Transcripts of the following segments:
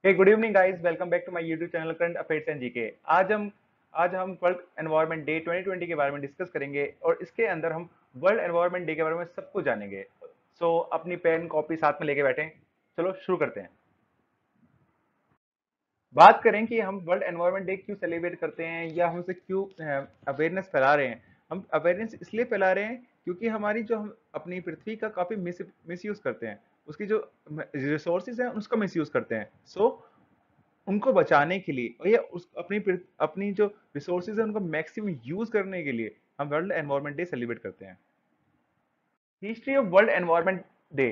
Hey good evening guys, welcome back to my YouTube channel current affairs and GK. आज हम world environment day 2020 के बारे में discuss करेंगे और इसके अंदर हम वर्ल्ड एनवायरनमेंट डे के बारे में सब कुछ जानेंगे। सो अपनी पेन कॉपी साथ में लेके बैठे, चलो शुरू करते हैं। बात करें कि हम वर्ल्ड एनवायरनमेंट डे क्यों सेलिब्रेट करते हैं या हम उसे क्यों अवेयरनेस फैला रहे हैं। हम अवेयरनेस इसलिए फैला रहे हैं क्योंकि हमारी जो हम अपनी पृथ्वी का काफी मिस यूज करते हैं, उसकी जो रिसोर्सेज हैं उसका मिस यूज करते हैं। उनको बचाने के लिए और या उस अपनी जो रिसोर्सेज है उनको मैक्सिमम यूज करने के लिए हम वर्ल्ड एनवायरनमेंट डे सेलिब्रेट करते हैं। History of world environment day.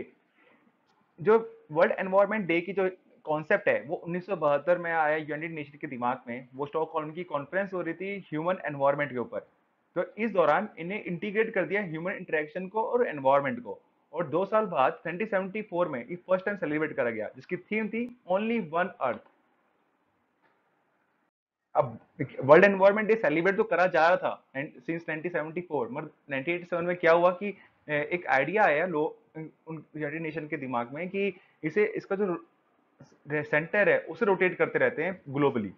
जो वर्ल्ड एनवायरनमेंट डे की जो कॉन्सेप्ट है वो 1972 में आया यूनाइटेड नेशन के दिमाग में। वो स्टॉकहोल्म की कॉन्फ्रेंस हो रही थी ह्यूमन एनवायरनमेंट के ऊपर। तो इस दौरान इन्हें इंटीग्रेट कर दिया ह्यूमन इंटरेक्शन को और एनवायरनमेंट को। और 2 साल बाद 2074 में ये फर्स्ट टाइम सेलिब्रेट करा गया, जिसकी थीम थी ओनली वन अर्थ। अब वर्ल्ड एनवायरनमेंट डे सेलिब्रेट तो करा जा रहा था सिंस 1974, मगर 1987 में क्या हुआ कि एक आइडिया आया यूनाइटेड नेशन के दिमाग में कि इसे इसका जो सेंटर है उसे रोटेट करते रहते हैं ग्लोबली,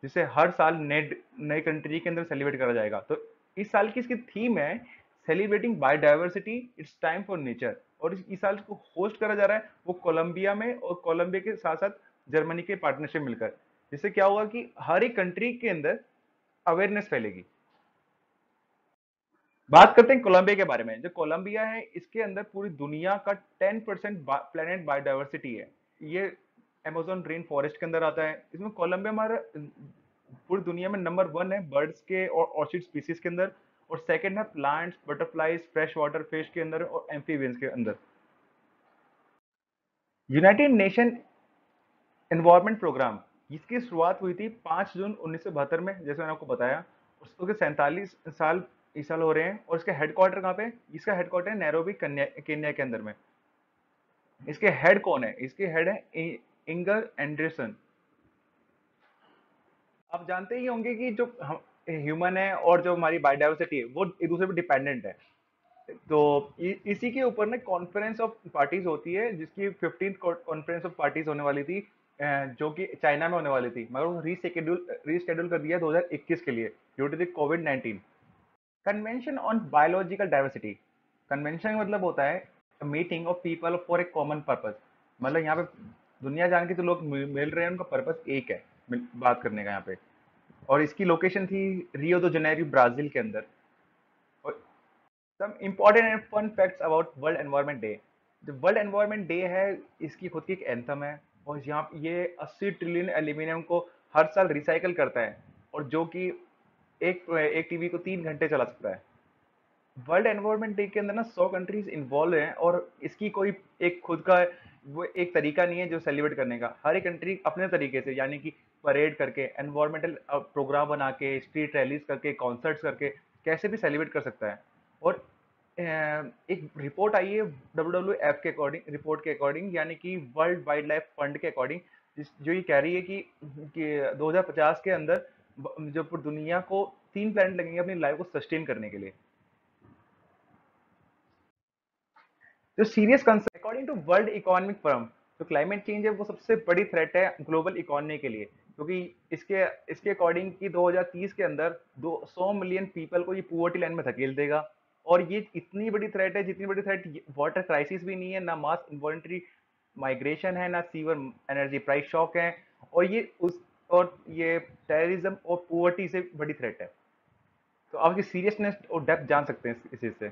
जिसे हर साल नए कंट्री के अंदर सेलिब्रेट करा जाएगा। तो इस साल की इसकी थीम है celebrating biodiversity, it's time for nature. और इस साल को होस्ट करा जा रहा है वो कोलंबिया में, और कोलंबिया के साथ साथ जर्मनी के पार्टनरशिप मिलकर। जिससे क्या होगा कि हर एक कंट्री के अंदर अवेयरनेस फैलेगी। बात करते हैं कोलंबिया के बारे में। जो कोलंबिया है इसके अंदर पूरी दुनिया का 10% प्लेनेट बायोडाइवर्सिटी है। ये अमेजोन रेन फॉरेस्ट के अंदर आता है। इसमें कोलंबिया हमारा पूरी दुनिया में नंबर 1 है बर्ड्स के और ऑर्चिड स्पीसीज के अंदर। और सेकंड है plants, butterflies, fresh water fish के अंदर और एम्फीबियंस के अंदर। यूनाइटेड नेशन एनवायरमेंट प्रोग्राम, इसकी शुरुआत हुई थी 5 जून 1972 में, जैसे मैंने आपको बताया। उसके 47 साल इस साल हो रहे हैं। और इसका हेडक्वार्टर कहाँ पे? इसका हेडक्वार्टर है नैरोबी, केन्या के अंदर में। इसके हेड कौन है? इसके हेड है इंगर एंडरसन। आप जानते ही होंगे कि जो ह्यूमन है और जो हमारी बायोडाइवर्सिटी है वो एक दूसरे पर डिपेंडेंट है। तो इसी के ऊपर ना कॉन्फ्रेंस ऑफ पार्टीज होती है, जिसकी 15th कॉन्फ्रेंस ऑफ पार्टीज होने वाली थी, जो कि चाइना में होने वाली थी, मगर वो रीशेड्यूल कर दिया 2021 के लिए ड्यू टू द कोविड-19। Convention on biological diversity. Convention का मतलब होता है meeting of people for a common purpose. मतलब यहाँ पे दुनिया जान के जो लोग मिल रहे हैं उनका पर्पस एक है, बात करने का यहाँ पे। और इसकी लोकेशन थी रियो दो जनेरियो, ब्राजील के अंदर। और some important and fun facts about world environment day. जो वर्ल्ड एनवायरनमेंट डे है इसकी खुद की एक एंथम है। और यहाँ ये 80 ट्रिलियन एल्यूमिनियम को हर साल रिसाइकल करता है, और जो कि एक एक टीवी को 3 घंटे चला सकता है। वर्ल्ड एनवायरनमेंट डे के अंदर ना 100 कंट्रीज इन्वॉल्व हैं, और इसकी कोई एक खुद का वो एक तरीका नहीं है जो सेलिब्रेट करने का। हर एक कंट्री अपने तरीके से, यानी कि परेड करके, एनवायरमेंटल प्रोग्राम बना के, स्ट्रीट रैलीज करके, कॉन्सर्ट्स करके कैसे भी सेलिब्रेट कर सकता है। और एक रिपोर्ट आई है WWF के अकॉर्डिंग, रिपोर्ट के अकॉर्डिंग, यानी कि वर्ल्ड वाइल्ड लाइफ फंड के अकॉर्डिंग, जो ये कह रही है कि 2050 के अंदर जो पूरी दुनिया को 3 प्लैनेट लगेंगे अपनी लाइफ को सस्टेन करने के लिए। जो serious concern according to world economic forum, जो क्लाइमेट चेंज है वो सबसे बड़ी थ्रेट है ग्लोबल इकोनॉमी के लिए। क्योंकि इसके इसके अकॉर्डिंग कि 2030 के अंदर 200 मिलियन पीपल को ये पुअर्टी लाइन में धकेल देगा। और ये इतनी बड़ी थ्रेट है, जितनी बड़ी थ्रेट वाटर क्राइसिस भी नहीं है, ना मास इन्वॉल्ट्री माइग्रेशन है, ना सीवर एनर्जी प्राइस शॉक है। और ये टेररिज्म और पुअर्टी से बड़ी थ्रेट है। तो आप इसकी सीरियसनेस और डेप्थ जान सकते हैं इस चीज से।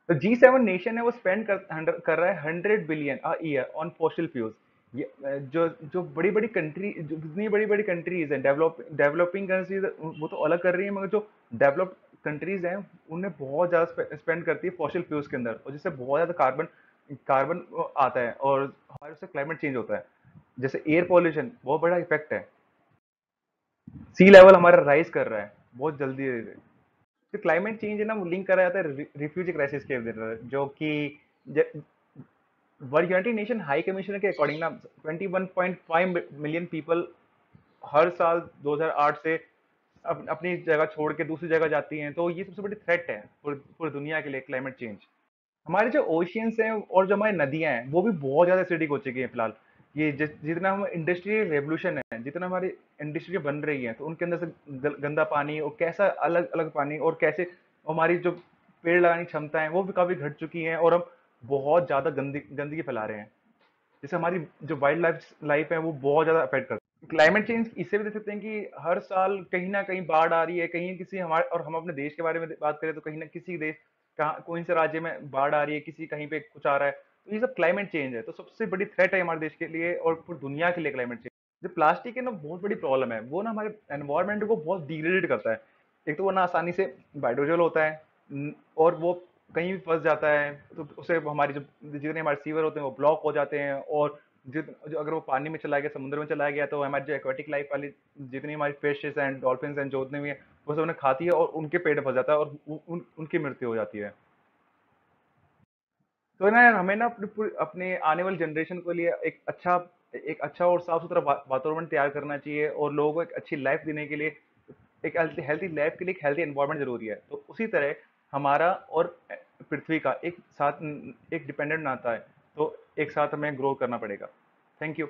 तो G7 नेशन है वो स्पेंड कर रहा है 100 billion a year on fossil fuels. ये जो जो बड़ी बड़ी कंट्री, जो जितनी बड़ी बड़ी कंट्रीज हैं, डेवलपिंग कंट्रीज, वो तो अलग कर रही है, मगर जो डेवलप्ड कंट्रीज हैं उन्हें बहुत ज्यादा स्पेंड करती है फॉसिल फ्यूल्स के अंदर, और जिससे बहुत ज्यादा कार्बन कार्बन आता है, और हमारे उससे क्लाइमेट चेंज होता है। जैसे एयर पॉल्यूशन बहुत बड़ा इफेक्ट है। सी लेवल हमारा राइज कर रहा है बहुत जल्दी। तो क्लाइमेट चेंज है ना, वो लिंक करा जाता है रिफ्यूजी क्राइसिस के अंदर, जो कि world United nation high commissioner के अकॉर्डिंग ना 21.5 मिलियन पीपल हर साल 2008 से अपनी जगह छोड़ के दूसरी जगह जाती हैं। तो ये सबसे बड़ी थ्रेट है पूरी दुनिया के लिए, क्लाइमेट चेंज। हमारे जो ओशियंस हैं और जो हमारी नदियां हैं वो भी बहुत ज्यादा एसिडिक हो चुकी हैं फिलहाल। ये जितना हम इंडस्ट्रियल रेवोल्यूशन है, जितना हमारी इंडस्ट्री बन रही है, तो उनके अंदर से गंदा पानी और कैसा अलग अलग पानी, और कैसे हमारी जो पेड़ लगाने की क्षमता है वो भी काफी घट चुकी है, और हम बहुत ज्यादा गंदगी फैला रहे हैं, जिससे हमारी जो वाइल्ड लाइफ लाइफ है वो बहुत ज्यादा अफेक्ट करती है। क्लाइमेट चेंज इससे भी देख सकते हैं कि हर साल कहीं ना कहीं बाढ़ आ रही है, कहीं किसी हमारे, और हम अपने देश के बारे में बात करें तो कहीं ना किसी देश, कहाँ कोई से राज्य में बाढ़ आ रही है, किसी कहीं पे कुछ आ रहा है, तो ये सब क्लाइमेट चेंज है। तो सबसे बड़ी थ्रेट है हमारे देश के लिए और पूरी दुनिया के लिए क्लाइमेट चेंज। जो प्लास्टिक है ना, बहुत बड़ी प्रॉब्लम है, वो ना हमारे एनवायरनमेंट को बहुत डिग्रेडेड करता है। एक तो वो ना आसानी से बायोडिग्रेडेबल होता है, और वो कहीं भी फंस जाता है, तो उससे हमारी जो जितने हमारे सीवर होते हैं वो ब्लॉक हो जाते हैं, और जो अगर वो पानी में चला गया, समुद्र में चला गया, तो हमारी जो एक्वाटिक लाइफ वाली जितनी हमारी फिशेस एंड डॉल्फिन एंड जो जितने भी है, वो सब उन्हें खाती है और उनके पेट में फंस जाता है, और उनकी मृत्यु हो जाती है। तो ना यार, हमें ना अपने आने वाली जनरेशन के लिए एक अच्छा और साफ सुथरा वातावरण तैयार करना चाहिए, और लोगों को एक अच्छी लाइफ देने के लिए, एक हेल्थी लाइफ के लिए एक हेल्थी एनवायरनमेंट जरूरी है। तो उसी तरह हमारा और पृथ्वी का एक साथ एक डिपेंडेंट नाता है, तो एक साथ हमें ग्रो करना पड़ेगा। Thank you.